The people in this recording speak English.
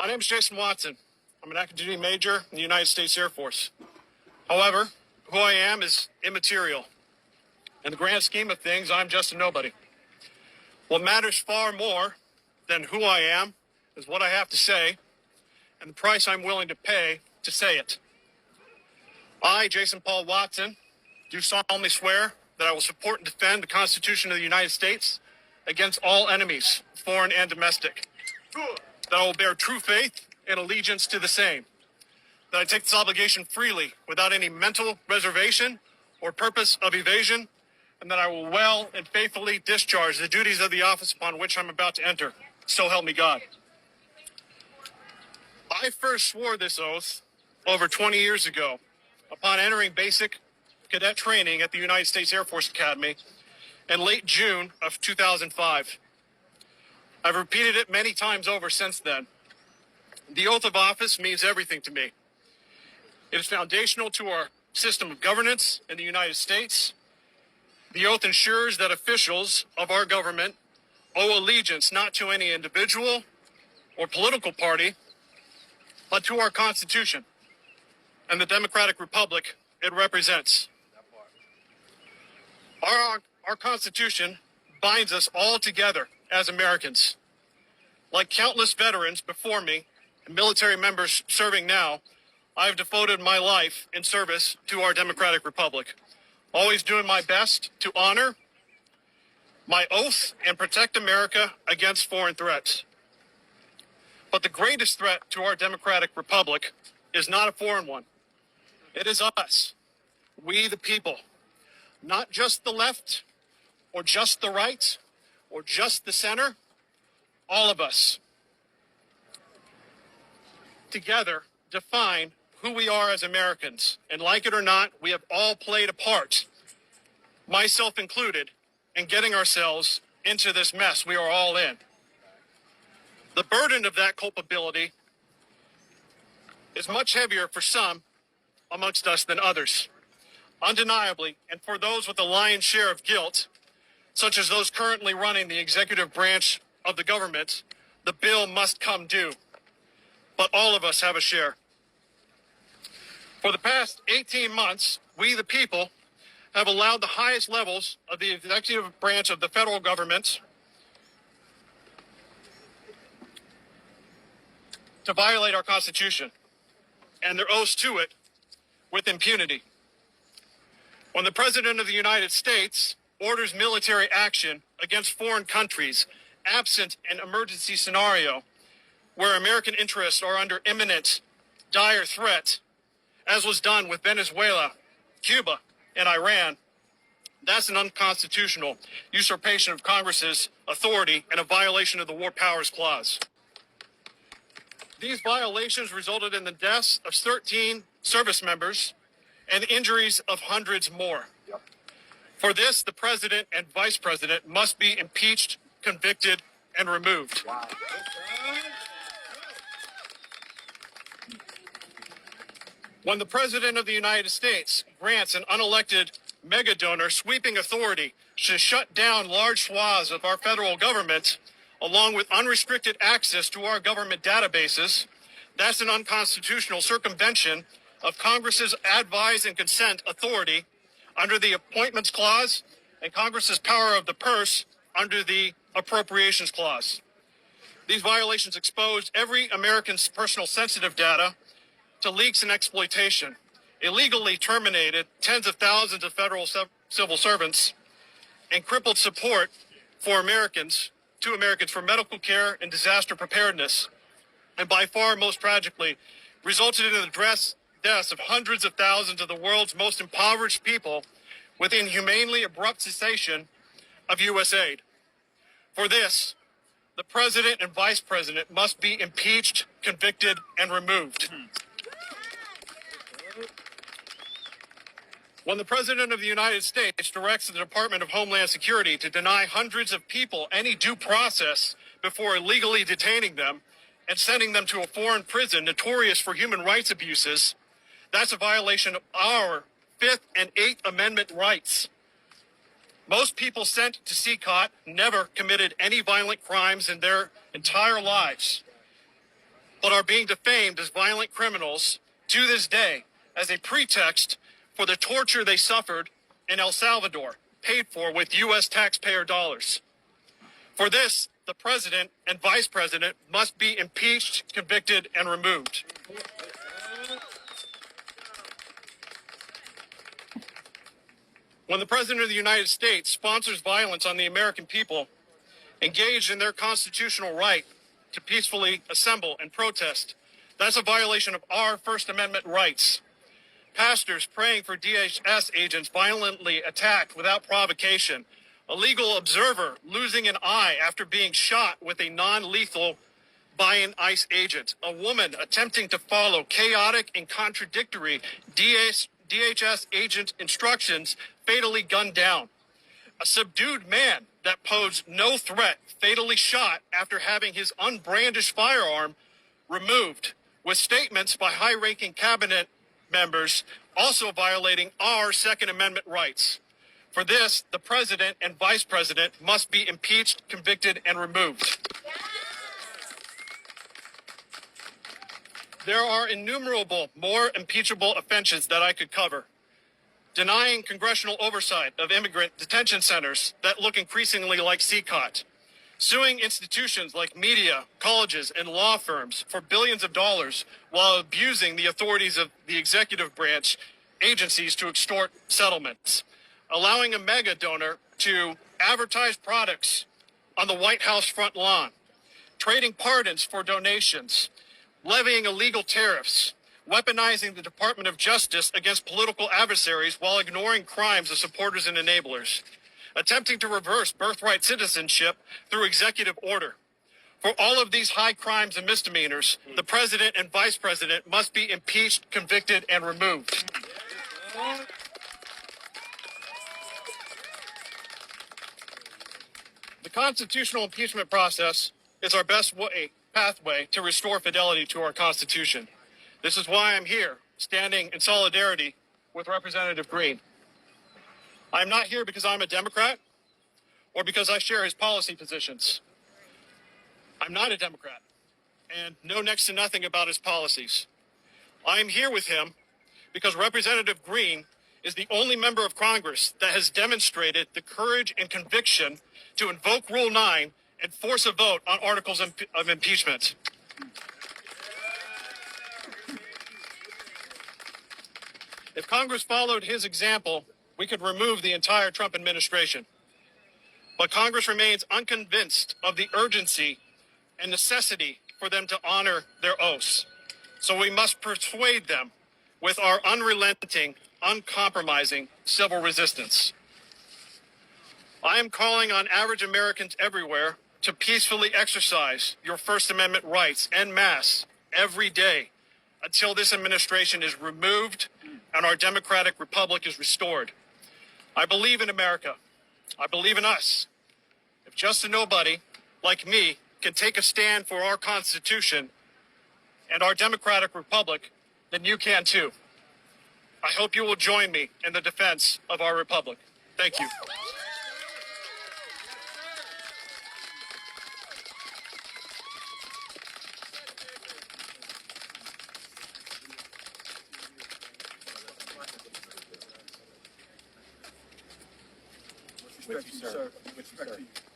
My name is Jason Watson. I'm an active duty major in the United States Air Force. However, who I am is immaterial. In the grand scheme of things, I'm just a nobody. What matters far more than who I am is what I have to say and the price I'm willing to pay to say it. I, Jason Paul Watson, do solemnly swear that I will support and defend the Constitution of the United States against all enemies, foreign and domestic. That I will bear true faith and allegiance to the same. That I take this obligation freely, without any mental reservation or purpose of evasion, and that I will well and faithfully discharge the duties of the office upon which I'm about to enter. So help me God. I first swore this oath over 20 years ago upon entering basic cadet training at the United States Air Force Academy in late June of 2005. I've repeated it many times over since then. The oath of office means everything to me. It is foundational to our system of governance in the United States. The oath ensures that officials of our government owe allegiance not to any individual or political party, but to our Constitution and the democratic republic it represents. Our Constitution binds us all together as Americans. Like countless veterans before me and military members serving now, I have devoted my life in service to our democratic republic, always doing my best to honor my oath and protect America against foreign threats. But the greatest threat to our democratic republic is not a foreign one. It is us, we the people, not just the left or just the right or just the center, all of us together define who we are as Americans. And like it or not, we have all played a part, myself included, in getting ourselves into this mess we are all in. The burden of that culpability is much heavier for some amongst us than others. Undeniably, and for those with a lion's share of guilt, such as those currently running the executive branch of the government, the bill must come due. But all of us have a share. For the past 18 months, we the people have allowed the highest levels of the executive branch of the federal government to violate our Constitution and their oaths to it with impunity. When the President of the United States orders military action against foreign countries absent an emergency scenario where American interests are under imminent, dire threat, as was done with Venezuela, Cuba, and Iran, that's an unconstitutional usurpation of Congress's authority and a violation of the War Powers Clause. These violations resulted in the deaths of 13 service members and injuries of hundreds more. For this, the President and Vice President must be impeached, convicted, and removed. Wow. When the President of the United States grants an unelected mega donor sweeping authority to shut down large swaths of our federal government, along with unrestricted access to our government databases, that's an unconstitutional circumvention of Congress's advise and consent authority under the Appointments Clause and Congress's power of the purse under the Appropriations Clause. These violations exposed every American's personal sensitive data to leaks and exploitation, illegally terminated tens of thousands of federal civil servants, and crippled support for Americans for medical care and disaster preparedness, and by far most tragically, resulted in the deaths of hundreds of thousands of the world's most impoverished people with inhumanely abrupt cessation of U.S. aid. For this, the President and Vice President must be impeached, convicted, and removed. When the President of the United States directs the Department of Homeland Security to deny hundreds of people any due process before illegally detaining them and sending them to a foreign prison notorious for human rights abuses, that's a violation of our Fifth and Eighth Amendment rights. Most people sent to CCOT never committed any violent crimes in their entire lives. But are being defamed as violent criminals to this day as a pretext for the torture they suffered in El Salvador, paid for with U.S. taxpayer dollars. For this, the president and vice president must be impeached, convicted, and removed. When the president of the United States sponsors violence on the American people, engaged in their constitutional right to peacefully assemble and protest, that's a violation of our First Amendment rights. Pastors praying for DHS agents violently attacked without provocation, a legal observer losing an eye after being shot with a non-lethal by an ICE agent, a woman attempting to follow chaotic and contradictory DHS agent instructions fatally gunned down, a subdued man that posed no threat fatally shot after having his unbrandished firearm removed, with statements by high-ranking cabinet members also violating our Second Amendment rights. For this, the president and vice president must be impeached, convicted, and removed. There are innumerable more impeachable offenses that I could cover. Denying congressional oversight of immigrant detention centers that look increasingly like CCOT. Suing institutions like media, colleges, and law firms for billions of dollars while abusing the authorities of the executive branch agencies to extort settlements. Allowing a mega donor to advertise products on the White House front lawn. Trading pardons for donations. Levying illegal tariffs. Weaponizing the Department of Justice against political adversaries while ignoring crimes of supporters and enablers. Attempting to reverse birthright citizenship through executive order. For all of these high crimes and misdemeanors, the president and vice president must be impeached, convicted, and removed. The constitutional impeachment process is our best pathway to restore fidelity to our Constitution. This is why I'm here, standing in solidarity with Representative Green. I'm not here because I'm a Democrat or because I share his policy positions. I'm not a Democrat and know next to nothing about his policies. I'm here with him because Representative Green is the only member of Congress that has demonstrated the courage and conviction to invoke Rule 9 and force a vote on articles of impeachment. If Congress followed his example, we could remove the entire Trump administration. But Congress remains unconvinced of the urgency and necessity for them to honor their oaths. So we must persuade them with our unrelenting, uncompromising civil resistance. I am calling on average Americans everywhere to peacefully exercise your First Amendment rights en masse every day until this administration is removed and our democratic republic is restored. I believe in America. I believe in us. If just a nobody like me can take a stand for our Constitution and our democratic republic, then you can too. I hope you will join me in the defense of our republic. Thank you. With respect to you, sir. With respect to you.